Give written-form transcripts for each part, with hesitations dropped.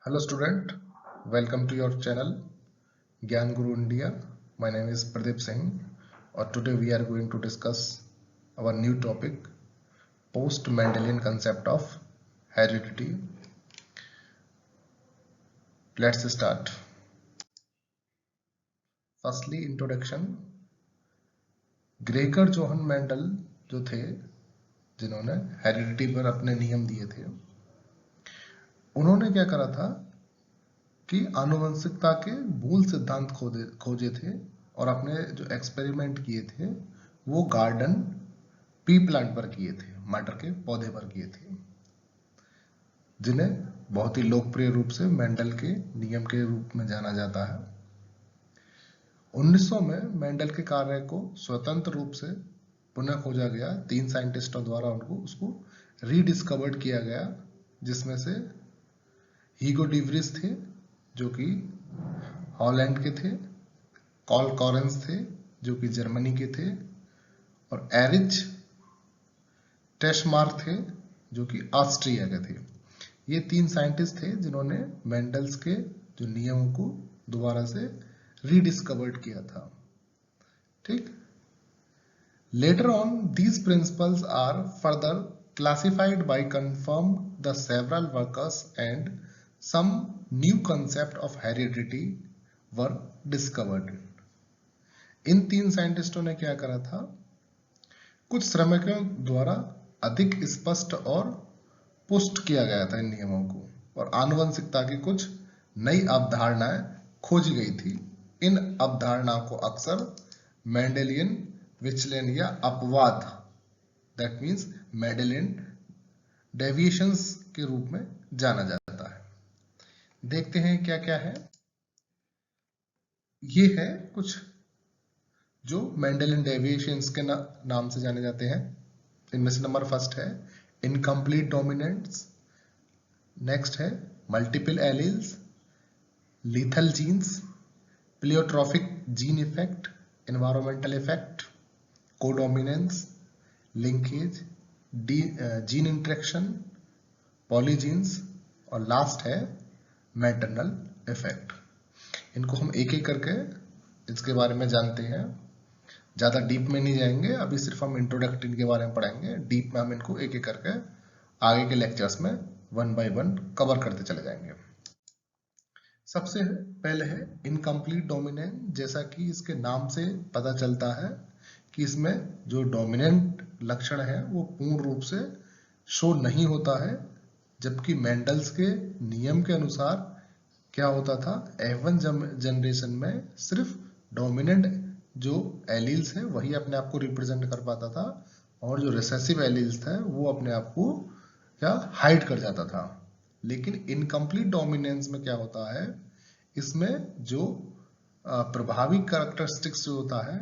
Hello student, welcome to your channel Gyan Guru India. My name is Pradeep Singh or today we are going to discuss our new topic post-Mendelian concept of heredity. Let's start. Firstly introduction. Gregor Johan Mendel जो थे जिन्होंने heredity पर अपने नियम दिए थे, उन्होंने क्या करा था कि आनुवंशिकता के मूल सिद्धांत खोजे थे और अपने जो एक्सपेरिमेंट किए थे वो गार्डन पी प्लांट पर किए थे, मटर के पौधे पर किए थे, जिन्हें बहुत ही लोकप्रिय रूप से मेंडल के नियम के रूप में जाना जाता है। 1900 में मेंडल के कार्य को स्वतंत्र रूप से पुनः खोजा गया। 3 साइंटिस्टों द्वारा उसको रीडिस्कवर्ड किया गया, जिसमें से हीगो डिवरिस थे जो कि हॉलैंड के थे, कॉल कॉरेंस थे जो कि जर्मनी के थे, और एरिच टेशमार्क थे जो कि ऑस्ट्रिया के थे। ये 3 साइंटिस्ट थे जिन्होंने मेंडल्स के जो नियमों को दोबारा से रीडिस्कवर्ड किया था। ठीक, later on these principles are further classified by confirm the several workers and some new concept of heredity were discovered. इन 3 साइंटिस्टों ने क्या करा था, कुछ श्रमिकों द्वारा अधिक स्पष्ट और पुष्ट किया गया था इन नियमों को, और आनुवंशिकता की कुछ नई अवधारणाएं खोजी गई थी। इन अवधारणाओं को अक्सर मेंडेलियन विचलन या अपवाद, दैट मीन्स मेंडेलियन डेविएशंस के रूप में जाना जाता है। देखते हैं क्या क्या है। ये है कुछ जो मेंडेलियन डेविएशंस के नाम से जाने जाते हैं। इनमें से नंबर फर्स्ट है इनकम्प्लीट डोमिनेंस, नेक्स्ट है multiple alleles, lethal genes, pleiotropic gene effect, environmental effect, codominance, linkage, gene interaction, polygenes, और लास्ट है मैटरनल इफेक्ट। इनको हम एक एक करके इसके बारे में जानते हैं। ज़्यादा डीप में नहीं जाएंगे, अभी सिर्फ हम इंट्रोडक्टरी के बारे में पढ़ेंगे। डीप में हम इनको एक एक करके आगे के लेक्चर्स में 1 बाय 1 कवर करते चले जाएंगे। सबसे पहले है इनकम्प्लीट डोमिनेंस। जैसा कि इसके नाम से पता चलता है कि इसमें जो डोमिनेंट लक्षण है वो पूर्ण रूप से शो नहीं होता है, जबकि मेंडल्स के नियम के अनुसार क्या होता था, F1 जनरेशन में सिर्फ डोमिनेंट जो एलील्स है वही अपने आप को रिप्रेजेंट कर पाता था, और जो रिसेसिव एलील्स थे वो अपने आप को या हाइड कर जाता था। लेकिन इनकम्प्लीट डोमिनेंस में क्या होता है, इसमें जो प्रभावी कैरेक्टरिस्टिक्स जो होता है,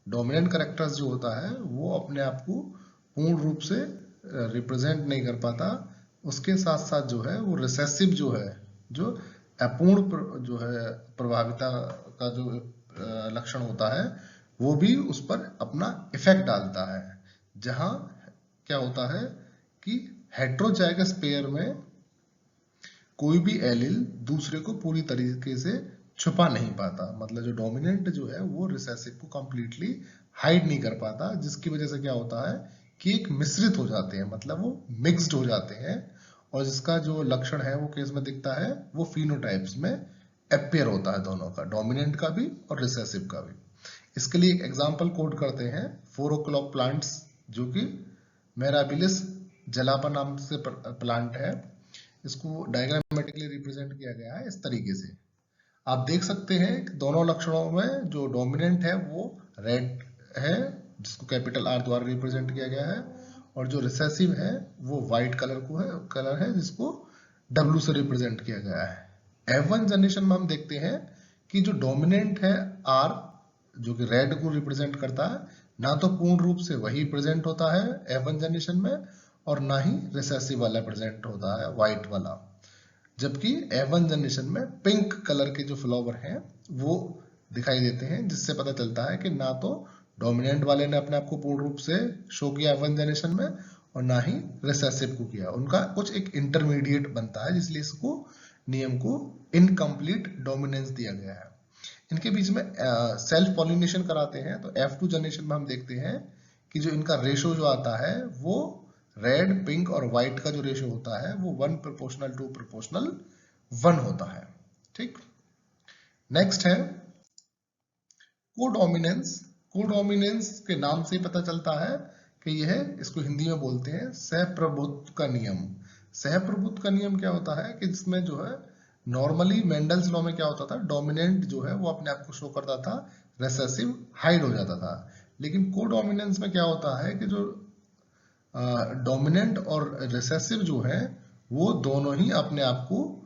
डोमिनेंट कैरेक्टर्स जो होता है, वो अपने आप को पूर्ण रूप से रिप्रेजेंट नहीं कर पाता। उसके साथ साथ जो है वो रिसेसिव जो है, जो अपूर्ण जो है प्रभाविता का जो लक्षण होता है, वो भी उस पर अपना इफेक्ट डालता है। जहां क्या होता है कि हेट्रोजाइगस पेयर में कोई भी एलील दूसरे को पूरी तरीके से छुपा नहीं पाता, मतलब जो डोमिनेंट जो है वो रिसेसिव को कंप्लीटली हाइड नहीं कर पाता, जिसकी वजह से क्या होता है कि एक मिश्रित हो जाते हैं, मतलब वो मिक्स्ड हो जाते हैं, और जिसका जो लक्षण है वो केस में दिखता है, वो फिनोटाइप्स में अपेयर होता है, दोनों का, डोमिनेंट का भी और रिसेसिव का भी। इसके लिए एक एग्जांपल कोट करते हैं 4 o'clock प्लांट्स, जो कि मेराबिलिस जलापा नाम से प्लांट है। इसको डायग्रामेटिकली रिप्रेजेंट किया गया है इस तरीके से। आप देख सकते हैं कि दोनों लक्षणों में जो डोमिनेंट है वो रेड है, जिसको कैपिटल R द्वारा रिप्रेजेंट किया गया है, और जो रिसेसिव है वो व्हाइट कलर है जिसको W से रिप्रेजेंट किया गया है। F1 जनरेशन में हम देखते हैं कि जो डोमिनेंट है R, जो कि रेड को रिप्रेजेंट करता है, ना तो पूर्ण रूप से वही प्रेजेंट होता है F1 जनरेशन में, और ना ही रिसेसिव वाला प्रेजेंट होता है व्हाइट वाला। जबकि F1 जनरेशन में पिंक कलर के जो फ्लावर हैं वो दिखाई देते हैं, जिससे पता चलता है कि ना तो डोमिनेंट वाले ने अपने आप को पूर्ण रूप से शो किया F1 जनरेशन में, और ना ही रिसेसिव को किया। उनका कुछ एक इंटरमीडिएट बनता है, इसलिए इसको नियम को इनकम्प्लीट डोमिनेंस दिया गया है। इनके बीच में सेल्फ पॉलिनेशन कराते हैं, तो F2 जनरेशन में हम देखते हैं कि जो इनका रेशो जो आता है वो रेड, पिंक और व्हाइट का जो रेशो होता है वो 1:2:1 होता है। ठीक, नेक्स्ट है कोडोमिनेंस। कोडोमिनेंस के नाम से पता चलता है कि यह, इसको हिंदी में बोलते हैं सहप्रभुत्व का नियम। सहप्रभुत्व का नियम क्या होता है कि जिसमें जो है नॉर्मली मेंडल्स लॉ में क्या होता था, डोमिनेंट जो है वो अपने आप को शो करता था, रिसेसिव हाइड हो जाता था। लेकिन कोडोमिनेंस में क्या होता है कि जो डोमिनेंट और रिसेसिव जो है वो दोनों ही अपने आप को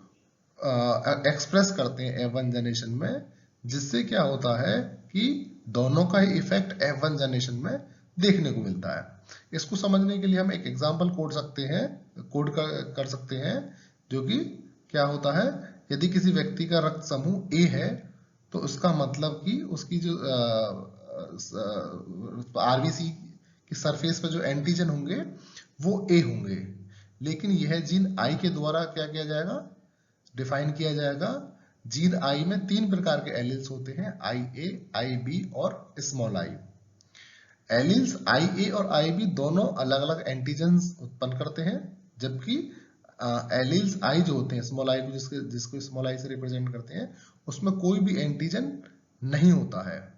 एक्सप्रेस करते हैं F1 जनरेशन में, जिससे क्या होता है कि दोनों का ही इफेक्ट F1 जनरेशन में देखने को मिलता है। इसको समझने के लिए हम एक एग्जांपल कोड कर सकते हैं, जो कि क्या होता है, यदि किसी व्यक्ति का रक्त समूह A है तो उसका मतलब कि उसकी जो आरबीसी की सरफेस पे जो एंटीजन होंगे वो A होंगे। लेकिन यह जीन I के द्वारा क्या किया जाएगा, डिफाइन किया जाएगा। जीन I में 3 प्रकार के एलील्स होते हैं, IA, IB और स्मॉल i। एलील्स IA और IB दोनों अलग अलग एंटीजन्स उत्पन्न करते हैं, जबकि एलील्स I जो होते हैं, स्मॉल i को जिसको स्मॉल i से रिप्रेजेंट करते हैं, उसमें कोई भी एंटीजन नहीं होता है।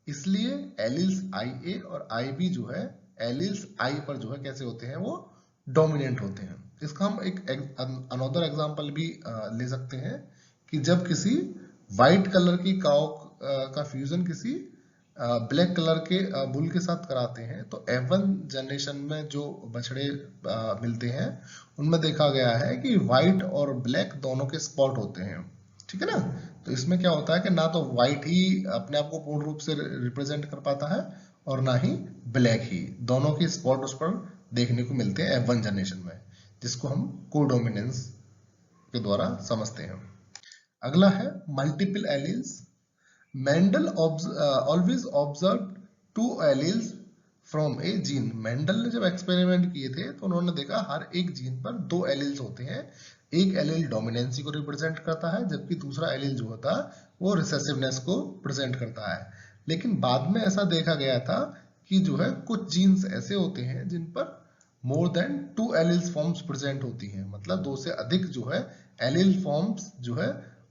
इसलिए एलील्स IA और IB जो है एलील्स I पर जो है कैसे होते हैं, वो डोमिनेंट होते हैं। इसका हम एक अनदर एग्जांपल भी ले सकते हैं कि जब किसी व्हाइट कलर की काऊ का फ्यूजन किसी ब्लैक कलर के बुल के साथ कराते हैं, तो F1 जनरेशन में जो बछड़े मिलते हैं उनमें देखा गया है कि व्हाइट और ब्लैक दोनों के स्पॉट होते हैं। ठीक है ना, तो इसमें क्या होता है कि ना तो व्हाइट ही अपने आप को पूर्ण रूप से रिप्रेजेंट कर पाता है और ना ही ब्लैक ही, दोनों के स्पॉट उस पर देखने को मिलते हैं F1 जनरेशन में, जिसको हम कोडोमिनेंस के द्वारा समझते हैं। अगला है multiple alleles. Mendel always observe 2 alleles from A gene. Mendel ने जब एक्सपेरिमेंट किए थे तो उन्होंने देखा हर एक जीन पर 2 एलील्स होते हैं। एक एलील डोमिनेंसी को रिप्रेजेंट करता है, जबकि दूसरा एलील जो होता है वो रिसेसिवनेस को प्रेजेंट करता है। लेकिन बाद में ऐसा देखा गया था कि जो है कुछ जीन्स ऐसे होते हैं जिन पर more than 2 alleles forms present होती हैं, मतलब 2 से अधिक जो है एलील फॉर्म्स जो है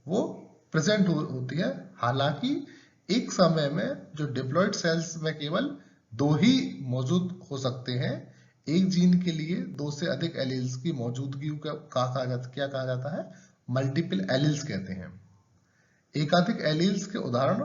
वो प्रेजेंट होती है। हालांकि एक समय में जो डिप्लॉयड सेल्स में केवल 2 ही मौजूद हो सकते हैं। एक जीन के लिए 2 से अधिक एलील्स की मौजूदगी को क्या कहा जाता है, मल्टीपल एलील्स कहते हैं। एकाधिक एलील्स के उदाहरण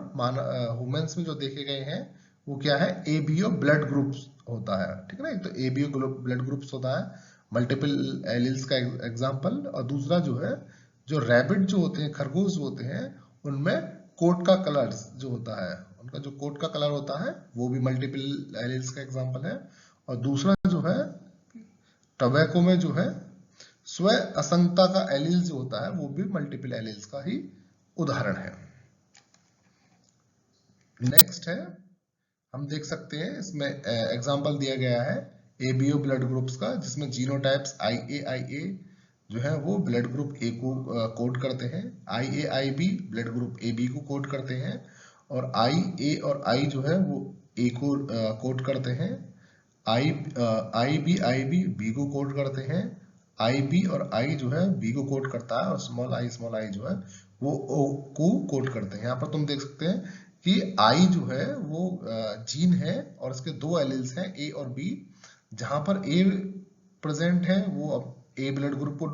ह्यूमंस में जो देखे गए हैं वो क्या है, एबीओ ब्लड ग्रुप्स होता है। ठीक है ना, एक तो एबीओ ब्लड ग्रुप्स होता है मल्टीपल एलील्स का एग्जांपल, और दूसरा जो है जो रैबिट जो होते हैं, खरगोश जो होते हैं, उनमें कोट का कलर जो होता है, उनका जो कोट का कलर होता है वो भी मल्टीपल एलील्स का एग्जांपल है। और दूसरा जो है टबैको में जो है स्व असंगता का एलील जो होता है वो भी मल्टीपल एलील्स का ही उदाहरण है। नेक्स्ट है, हम देख सकते हैं इसमें एग्जांपल दिया गया है एबीओ ब्लड ग्रुप्स का, जिसमें जीनोटाइप्स IAIA जो है वो ब्लड ग्रुप ए को कोड करते हैं, IAIB ब्लड ग्रुप AB को कोड करते हैं, और IA और I जो है वो A को कोड करते हैं, IB B को कोड करते हैं, IB और I जो है B को कोड करता है, और स्मॉल i जो है वो O को कोड करते हैं। यहाँ पर तुम देख सकते हैं कि I जो है वो जीन है और इसके 2 एलील्स हैं A और B। जहां पर A प्रेजेंट है वो अब A ब्लड ग्रुप को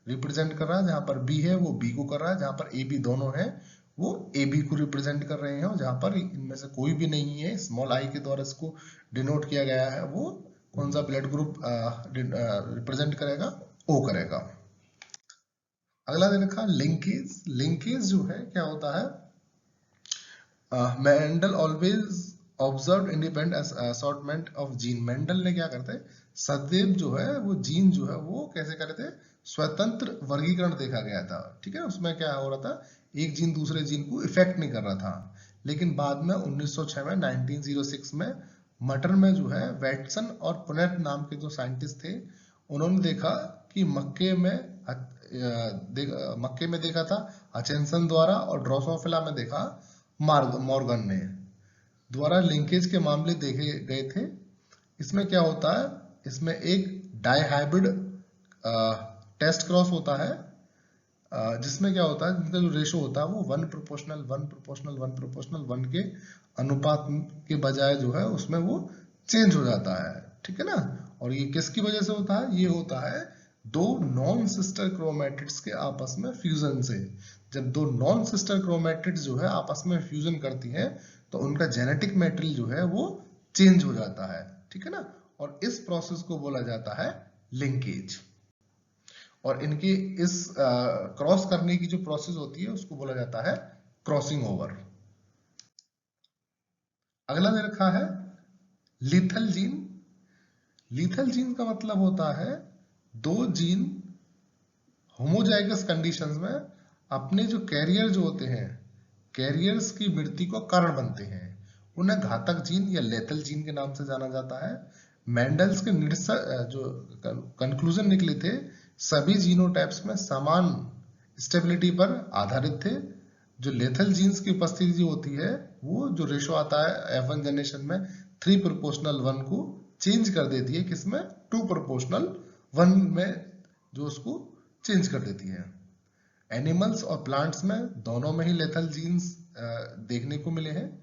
रिप्रेजेंट कर रहा है, जहां पर B है वो B को कर रहा है, जहां पर AB दोनों है वो AB को रिप्रेजेंट कर रहे हैं, और जहां पर इनमें से कोई भी नहीं है, स्मॉल i के द्वारा इसको डिनोट किया गया है, वो कौन सा ब्लड ग्रुप रिप्रेजेंट करेगा, O करेगा। अगला देखा लिंकेज। लिंकेज जो है क्या होता है, Mendel always observe independent assortment of gene. Mendel ने क्या करते, सदैव जो है वो जीन जो है वो कैसे करे थे, स्वतंत्र वर्गीकरण देखा गया था। ठीक है, उसमें क्या हो रहा था, एक जीन दूसरे जीन को इफेक्ट नहीं कर रहा था। लेकिन बाद में 1906 में 1906 में मटर में जो है वैटसन और पुनेट नाम के जो साइंटिस्ट थे, उन्होंने देखा कि मक्के में मक्के में देखा था हचिंसन द्वारा, और ड्रोसोफिला में देखा मॉर्गन ने द्वारा लिंकेज के मामले देखे गए थे। इसमें क्या होता है, इसमें एक डाइहाइब्रिड टेस्ट क्रॉस होता है, जिसमें क्या होता है, जिनका जो रेशो होता है वो 1:1:1:1:1 के अनुपात के बजाय जो है उसमें वो चेंज हो जाता है, ठीक है ना। और ये किसकी वजह से होता है, ये होता है दो नॉन सिस्टर क्रोमैटिड्स के आपस में फ्यूजन से। जब दो नॉन सिस्टर क्रोमैटिड्स जो है आपस में फ्यूजन करती हैं तो उनका जेनेटिक मैटेरियल जो है वो चेंज हो जाता है, ठीक है ना। और इस प्रोसेस को बोला जाता है लिंकेज। और इनके इस क्रॉस करने की जो प्रोसेस होती है उसको बोला जाता है क्रॉसिंग ओवर। अगला दे रखा है लीथल जीन। लीथल जीन का मतलब होता है दो जीन होमोजाइगस कंडीशंस में अपने जो कैरियर जो होते हैं, कैरियर्स की मृत्यु का कारण बनते हैं, उन्हें घातक जीन या लेथल जीन के नाम से जाना जाता है। मेंडल्स के जो कंक्लूजन निकले थे सभी जीनोटाइप्स में समान स्टेबिलिटी पर आधारित थे। जो लेथल जीन्स की उपस्थिति होती है वो जो रेशो आता है F1 जनरेशन में 3:1 को चेंज कर देती है, किसमें 2:1 में जो उसको चेंज कर देती है। एनिमल्स और प्लांट्स में दोनों में ही लेथल जीन्स देखने को मिले हैं।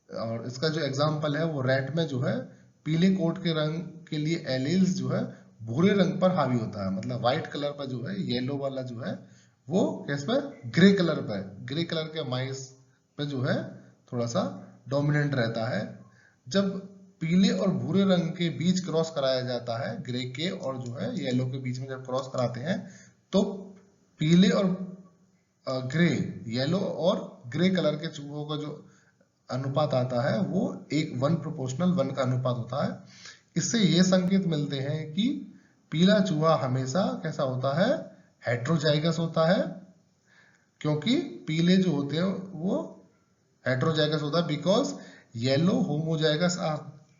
और इसका जो एग्जांपल है वो रैट में जो है पीले कोट के रंग के लिए एलील्स जो है भूरे रंग पर हावी होता है, मतलब व्हाइट कलर पर जो है येलो वाला जो है वो किस पर ग्रे कलर पर, ग्रे कलर के माइस पे जो है थोड़ा सा डोमिनेंट रहता है। जब पीले और भूरे रंग के बीच क्रॉस कराया जाता है, ग्रे के और जो है येलो के बीच में जब क्रॉस कराते हैं तो पीले और ग्रे, येलो और ग्रे कलर के चूहों का जो अनुपात आता है वो 1:1 का अनुपात होता है। इससे ये संकेत मिलते हैं कि पीला चूहा हमेशा कैसा होता है, हेट्रोजाइगस होता है, क्योंकि पीले जो होते हैं वो हेट्रोजाइगस होता है because yellow homozygous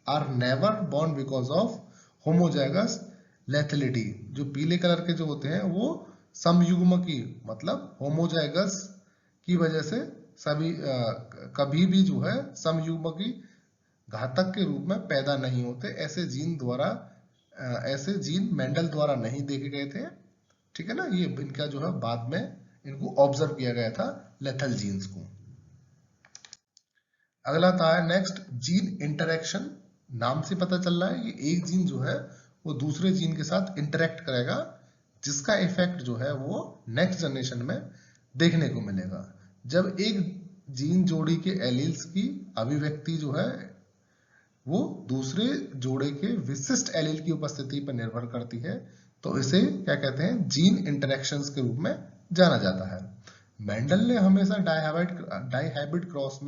are never born because of homozygous lethality. जो पीले कलर के जो होते हैं वो समयुग्मकी मतलब होमोजाइगस की वजह से सभी कभी भी जो है समयुग्मकी घातक के रूप में पैदा नहीं होते। ऐसे जीन मेंडल द्वारा नहीं देखे गए थे, ठीक है ना। ये इनका जो है बाद में इनको ऑब्जर्व किया गया था लेथल जीन्स को। अगला आता है नेक्स्ट जीन इंटरेक्शन। नाम से पता चल रहा है कि एक जीन जो है वो दूसरे जीन के साथ इंटरेक्ट करेगा, जिसका इफेक्ट जो है वो नेक्स्ट जनरेशन में देखने को मिलेगा। जब एक जीन जोड़ी के एलील्स की अभिव्यक्ति जो है वो दूसरे जोड़े के विशिष्ट एलील की उपस्थिति पर निर्भर करती है तो इसे क्या कहते हैं, जीन इंटरेक्शंस के रूप में जाना जाता है। मेंडल ने हमेशा डाइहाइब्रिड क्रॉस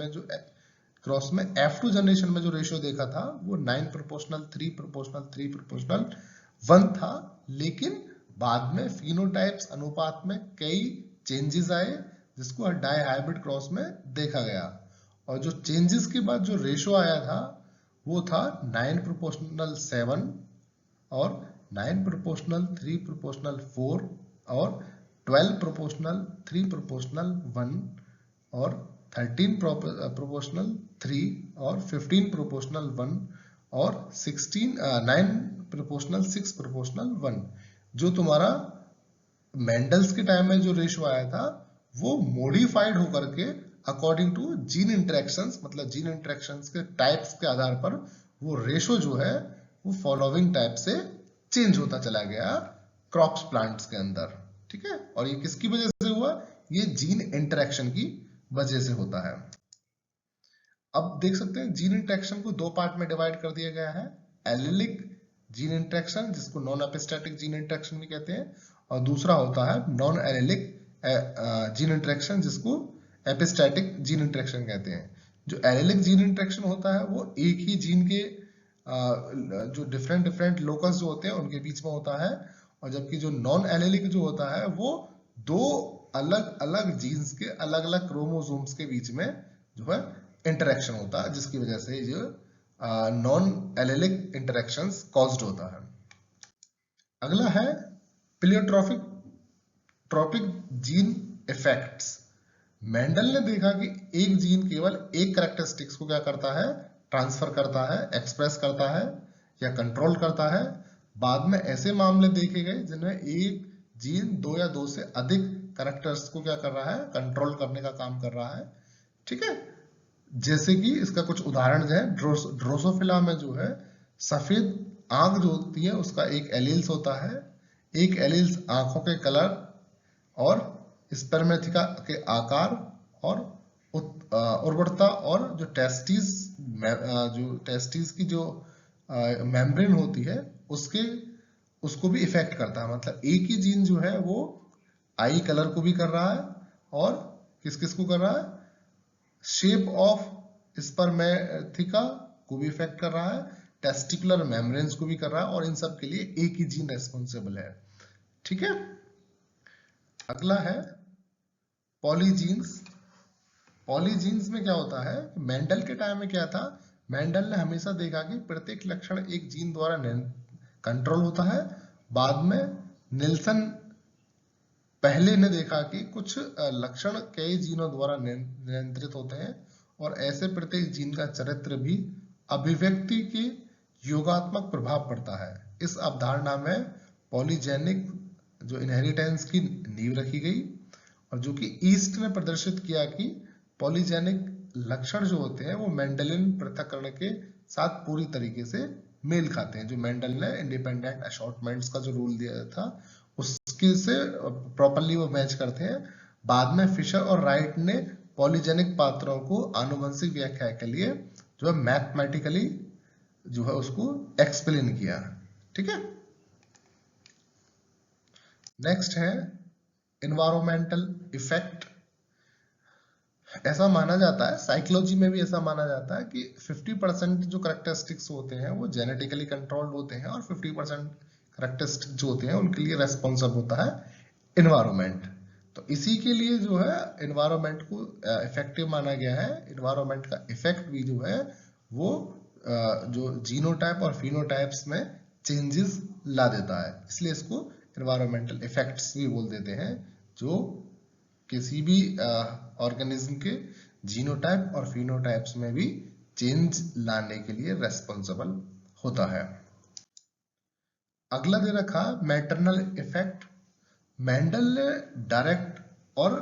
में F2 जनरेशन में जो रेशियो देखा था वो 9:3:3:3:1 था, लेकिन बाद में फिनोटाइप्स अनुपात में कई चेंजेस आए जिसको डाइहाइब्रिड क्रॉस में देखा गया। और जो चेंजेस के बाद जो रेशियो आया था वो था 9:7 और 9:3:4 और 12:3:1 और 13:3 और 15:1 और 9:6:1। जो तुम्हारा मेंडल्स के टाइम में जो रेशियो आया था वो मॉडिफाइड होकर के अकॉर्डिंग टू जीन इंटरेक्शंस, मतलब जीन इंटरेक्शंस के टाइप्स के आधार पर वो रेशो जो है वो फॉलोइंग टाइप से चेंज होता चला गया क्रॉप्स प्लांट्स के अंदर, ठीक है। और ये किसकी वजह से हुआ, ये जीन इंटरेक्शन की वजह से होता है। अब देख सकते हैं जीन इंटरेक्शन को दो पार्ट में डिवाइड कर दिया गया है। एलिलिक जीन इंटरेक्शन जिसको नॉन एपिस्टैटिक जीन इंटरेक्शन भी कहते हैं, और दूसरा होता है नॉन एलिलिक जीन इंटरेक्शन जिसको एपिस्टैटिक जीन इंटरेक्शन कहते हैं। जो एलिलिक जीन इंटरेक्शन होता है वो एक ही जीन के जो डिफरेंट लोकस जो होते हैं उनके बीच में होता है, और जबकि जो नॉन एलिलिक जो होता है वो दो अलग अलग जीन्स के अलग अलग क्रोमोसोम्स के बीच में जो है इंटरेक्शन होता है, जिसकी वजह से जो नॉन एलिलिक इंटरेक्शंस कॉज्ड होता है। अगला है प्लियोट्रॉफिक ट्रॉपिक जीन इफेक्ट्स। मेंडल ने देखा कि एक जीन केवल एक कैरेक्टरिस्टिक्स को क्या करता है, ट्रांसफर करता है, एक्सप्रेस करता है या कंट्रोल करता है। बाद में ऐसे मामले देखे गए जिनमें एक जीन दो या दो से अधिक कैरेक्टर्स को क्या कर रहा है, कंट्रोल करने का काम कर रहा है। ठीक है, जैसे कि इसका कुछ उदाहरण जो है, ड्रोसोफिला में जो है सफेद आंख जो होती है उसका एक एलील्स होता है। एक एलील्स आंखों के कलर और स्पर्मेथिका के आकार और उर्वरता और जो टेस्टिस की जो मेम्ब्रेन होती है उसको भी इफेक्ट करता है। मतलब एक ही जीन जो है वो आई कलर को भी कर रहा है और किस किस को कर रहा है, शेप ऑफ स्पर्मेथिका को भी इफेक्ट कर रहा है, टेस्टिकुलर मेम्ब्रेन्स को भी कर रहा है, और इन सब के लिए एक ही जीन रेस्पॉन्सिबल है। ठीक है, अगला है पॉलीजीन्स। पॉलीजीन्स में क्या होता है, मेंडल के टाइम में क्या था, मेंडल ने हमेशा देखा कि प्रत्येक लक्षण एक जीन द्वारा कंट्रोल होता है। बाद में निल्सन पहले ने देखा कि कुछ लक्षण कई जीनों द्वारा नियंत्रित होते हैं और ऐसे प्रत्येक जीन का चरित्र भी अभिव्यक्ति के योगात्मक प्रभाव पड़ता है। इस अवधारणा में पॉलीजेनिक जो इनहेरिटेंस की नींव रखी गई और जो कि ईस्ट ने प्रदर्शित किया कि पॉलीजेनिक लक्षण जो होते हैं वो मेंडेलियन पृथक्करण के साथ पूरी तरीके से मेल खाते हैं। जो मेंडल ने इंडिपेंडेंट असॉर्टमेंट्स का जो रूल दिया था उसके से प्रॉपरली वो मैच करते हैं। बाद में फिशर और राइट ने पॉलीजेनिक पात्रों को आनुवंशिक व्याख्या के लिए जो है मैथमेटिकली जो है उसको एक्सप्लेन किया। ठीक है, नेक्स्ट है एनवायरमेंटल इफेक्ट। ऐसा माना जाता है, साइकोलॉजी में भी ऐसा माना जाता है कि 50% जो कैरेक्टरिस्टिक्स होते हैं वो जेनेटिकली कंट्रोल्ड होते हैं और 50% कैरेक्टरिस्टिक्स जो होते हैं उनके लिए रेस्पॉन्सिबल होता है एनवायरमेंट। तो इसी के लिए जो है एनवायरमेंट को इफेक्टिव माना गया है। एनवायरमेंट का इफेक्ट भी जो है वो जो जीनोटाइप और फिनोटाइप्स में चेंजेस ला देता है, इसलिए इसको एनवायरमेंटल इफेक्ट्स भी बोल देते हैं, जो किसी भी ऑर्गेनिज्म के जीनोटाइप और फिनोटाइप्स में भी चेंज लाने के लिए रेस्पॉन्सिबल होता है। अगला दे रखा मैटरनल इफेक्ट। मेंडल ने डायरेक्ट और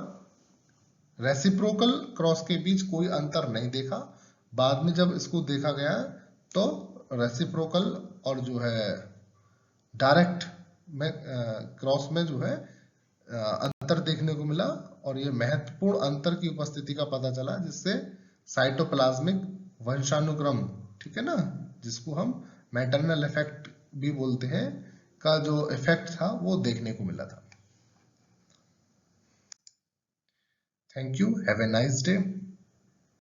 रेसिप्रोकल क्रॉस के बीच कोई अंतर नहीं देखा। बाद में जब इसको देखा गया तो रेसिप्रोकल और जो है डायरेक्ट में क्रॉस में जो है अंतर देखने को मिला और ये महत्वपूर्ण अंतर की उपस्थिति का पता चला, जिससे साइटोप्लाज्मिक वंशानुक्रम, ठीक है ना, जिसको हम मैटरनल इफेक्ट भी बोलते हैं, का जो इफेक्ट था वो देखने को मिला था। Thank you, have a nice day.